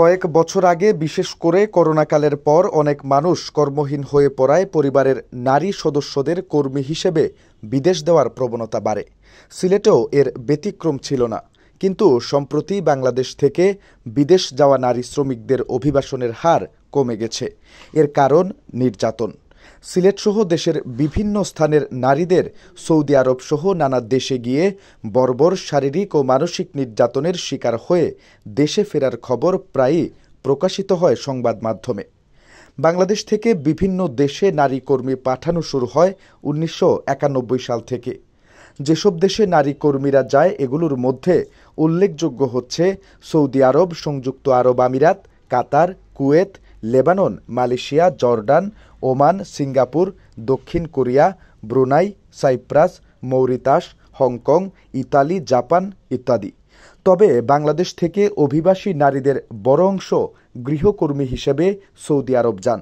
কয়েক বছর আগে বিশেষ করে করোনাকালের পর অনেক মানুষ কর্মহীন হয়ে পড়ায় পরিবারের নারী সদস্যদের কর্মী হিসেবে বিদেশ দেওয়ার প্রবণতা বাড়ে। সিলেটেও এর ব্যতিক্রম ছিল না। কিন্তু সম্প্রতি বাংলাদেশ থেকে বিদেশ যাওয়া নারী শ্রমিকদের অভিবাসনের হার কমে গেছে। এর কারণ নির্যাতন। সিলেটসহ দেশের বিভিন্ন স্থানের নারীদের সৌদি আরব সহ নানা দেশে গিয়ে বর্বর শারীরিক ও মানসিক নির্যাতনের শিকার হয়ে দেশে ফেরার খবর প্রায়ই প্রকাশিত হয় সংবাদ মাধ্যমে। বাংলাদেশ থেকে বিভিন্ন দেশে নারী কর্মী পাঠানো শুরু হয় ১৯৯১ সাল থেকে। যেসব দেশে নারী কর্মীরা যায় এগুলোর মধ্যে উল্লেখযোগ্য হচ্ছে সৌদি আরব, সংযুক্ত আরব আমিরাত, Qatar, Kuwait, Lebanon, Malaysia, Jordan, Oman, Singapore, দক্ষিণ Korea, Brunei, Cyprus, Mauritius, Hong Kong, Italy, Japan ইত্যাদি। তবে বাংলাদেশ থেকে অভিবাসী নারীদের বড় অংশ গৃহকর্মী হিসেবে সৌদি আরব যান।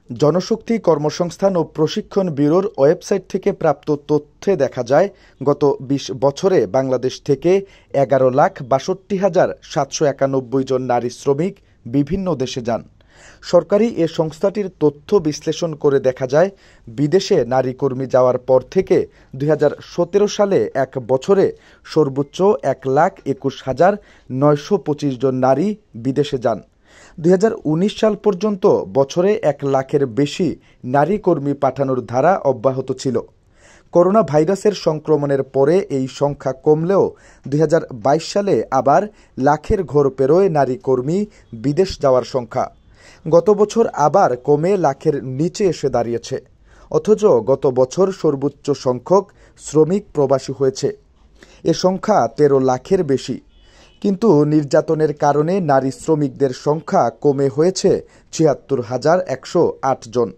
জনশক্তি কর্মসংস্থান ও প্রশিক্ষণ ব্যুরোর ওয়েবসাইট থেকে প্রাপ্ত তথ্যে দেখা যায়, গত ২০ বছরে বাংলাদেশ থেকে ১১,৬২,৭৯১ জন নারী শ্রমিক বিভিন্ন দেশে যান। সরকারি এ সংস্থাটির তথ্য বিশ্লেষণ করে দেখা যায়, বিদেশে নারী কর্মী যাওয়ার পর থেকে ২০১৭ সালে এক বছরে সর্বোচ্চ ১,২১,৯২৫ জন নারী বিদেশে যান। ২০১৯ সাল পর্যন্ত বছরে ১ লাখের বেশি নারী কর্মী পাঠানোর ধারা অব্যাহত ছিল। করোনা ভাইরাসের সংক্রমণের পরে এই সংখ্যা কমলেও ২০২২ সালে আবার লাখের ঘর পেরোয় নারী কর্মী বিদেশ যাওয়ার সংখ্যা। গত বছর আবার কমে লাখের নিচে এসে দাঁড়িয়েছে। অথচ গত বছর সর্বোচ্চ সংখ্যক শ্রমিক প্রবাসী হয়েছে। এ সংখ্যা ১৩ লাখের বেশি। কিন্তু নির্যাতনের কারণে নারী শ্রমিকদের সংখ্যা কমে হয়েছে ৭৬,১০৮ জন।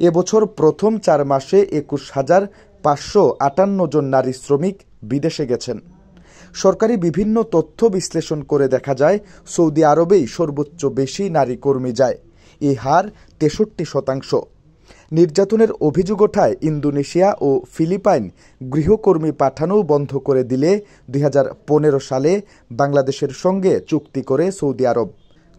এবছর প্রথম ৪ মাসে ২১,৫৫৮ জন নারী শ্রমিক বিদেশে গেছেন। সরকারি বিভিন্ন তথ্য বিশ্লেষণ করে দেখা যায়, সৌদি আরবেই সর্বোচ্চ বেশি নারী কর্মী যায়। এই হার ৬৩%। নির্যাতনের অভিযোগ ওঠায় ইন্দোনেশিয়া ও ফিলিপাইন গৃহকর্মী পাঠানো বন্ধ করে দিলে ২০১৫ সালে বাংলাদেশের সঙ্গে চুক্তি করে সৌদি আরব।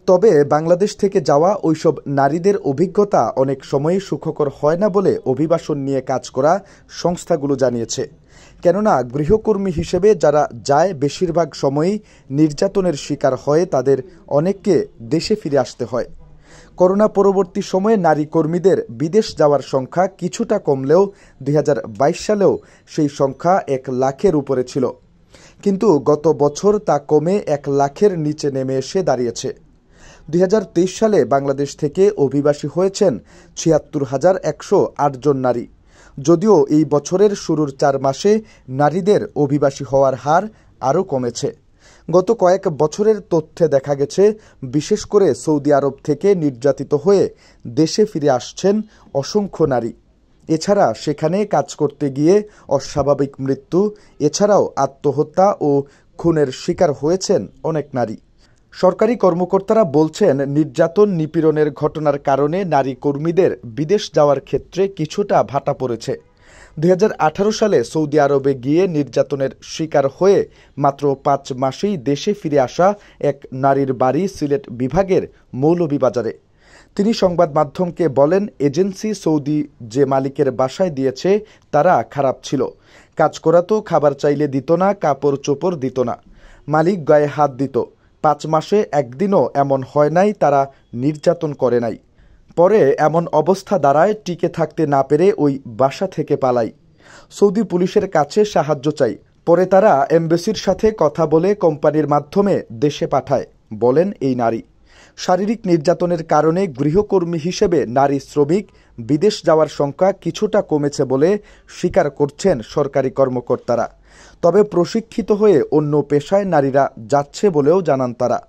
তবে বাংলাদেশ থেকে যাওয়া ওইসব নারীদের অভিজ্ঞতা অনেক সময়ই সুখকর হয় না বলে অভিবাসন নিয়ে কাজ করা সংস্থাগুলো জানিয়েছে। কেননা গৃহকর্মী হিসেবে যারা যায় বেশিরভাগ সময়ই নির্যাতনের শিকার হয়, তাদের অনেককে দেশে ফিরে আসতে হয়। করোনা পরবর্তী সময়ে নারী কর্মীদের বিদেশ যাওয়ার সংখ্যা কিছুটা কমলেও ২০২২ সালেও সেই সংখ্যা ১ লাখের উপরে ছিল। কিন্তু গত বছর তা কমে ১ লাখের নিচে নেমে এসে দাঁড়িয়েছে। ২০২৩ সালে বাংলাদেশ থেকে অভিবাসী হয়েছেন ৭৬,১০৮ জন নারী। যদিও এই বছরের শুরুর ৪ মাসে নারীদের অভিবাসী হওয়ার হার আরও কমেছে। গত কয়েক বছরের তথ্যে দেখা গেছে, বিশেষ করে সৌদি আরব থেকে নির্যাতিত হয়ে দেশে ফিরে আসছেন অসংখ্য নারী। এছাড়া সেখানে কাজ করতে গিয়ে অস্বাভাবিক মৃত্যু, এছাড়াও আত্মহত্যা ও খুনের শিকার হয়েছেন অনেক নারী। সরকারি কর্মকর্তারা বলছেন, নির্যাতন নিপীড়নের ঘটনার কারণে নারী কর্মীদের বিদেশ যাওয়ার ক্ষেত্রে কিছুটা ভাটা পড়েছে। ২০১৮ সালে সৌদি আরবে গিয়ে নির্যাতনের শিকার হয়ে মাত্র ৫ মাসেই দেশে ফিরে আসা এক নারীর বাড়ি সিলেট বিভাগের মৌলভীবাজারে। তিনি সংবাদ মাধ্যমকে বলেন, এজেন্সি সৌদি যে মালিকের বাসায় দিয়েছে তারা খারাপ ছিল। কাজ করাতো, খাবার চাইলে দিত না, কাপড় চোপড় দিত না, মালিক গায়ে হাত দিত। ৫ মাসে একদিনও এমন হয় নাই তারা নির্যাতন করে নাই। পরে এমন অবস্থা দাঁড়ায়, টিকে থাকতে না পেরে ওই বাসা থেকে পালাই। সৌদি পুলিশের কাছে সাহায্য চাই। পরে তারা এমবেসির সাথে কথা বলে কোম্পানির মাধ্যমে দেশে পাঠায়, বলেন এই নারী। শারীরিক নির্যাতনের কারণে গৃহকর্মী হিসেবে নারী শ্রমিক বিদেশ যাওয়ার সংখ্যা কিছুটা কমেছে বলে স্বীকার করছেন সরকারি কর্মকর্তারা। তবে প্রশিক্ষিত হয়ে অন্য পেশায় নারীরা যাচ্ছে বলেও জানান তারা।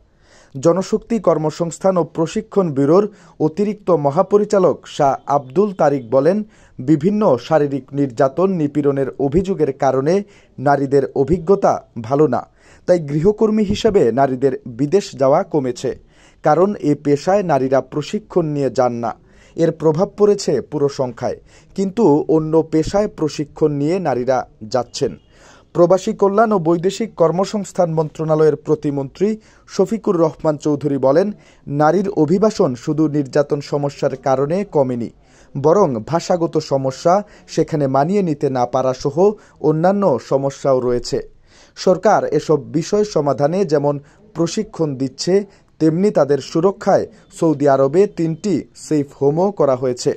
জনশক্তি কর্মসংস্থান ও প্রশিক্ষণ ব্যুরোর অতিরিক্ত মহাপরিচালক শাহ আব্দুল তারিক বলেন, বিভিন্ন শারীরিক নির্যাতন নিপীড়নের অভিযোগের কারণে নারীদের অভিজ্ঞতা ভালো না। তাই গৃহকর্মী হিসেবে নারীদের বিদেশ যাওয়া কমেছে। কারণ এ পেশায় নারীরা প্রশিক্ষণ নিয়ে যান না। এর প্রভাব পড়েছে পুরো সংখ্যায়। কিন্তু অন্য পেশায় প্রশিক্ষণ নিয়ে নারীরা যাচ্ছেন। প্রবাসী কল্যাণ ও বৈদেশিক কর্মসংস্থান মন্ত্রণালয়ের প্রতিমন্ত্রী শফিকুর রহমান চৌধুরী বলেন, নারীর অভিবাসন শুধু নির্যাতন সমস্যার কারণে কমেনি, বরং ভাষাগত সমস্যা, সেখানে মানিয়ে নিতে না পারা সহ অন্যান্য সমস্যাও রয়েছে। সরকার এসব বিষয় সমাধানে যেমন প্রশিক্ষণ দিচ্ছে, তেমনি তাদের সুরক্ষায় সৌদি আরবে 3টি সেফ হোমও করা হয়েছে।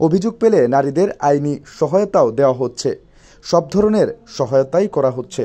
অভিযোগ পেলে নারীদের আইনি সহায়তাও দেওয়া হচ্ছে। সব ধরনের সহায়তাই করা হচ্ছে।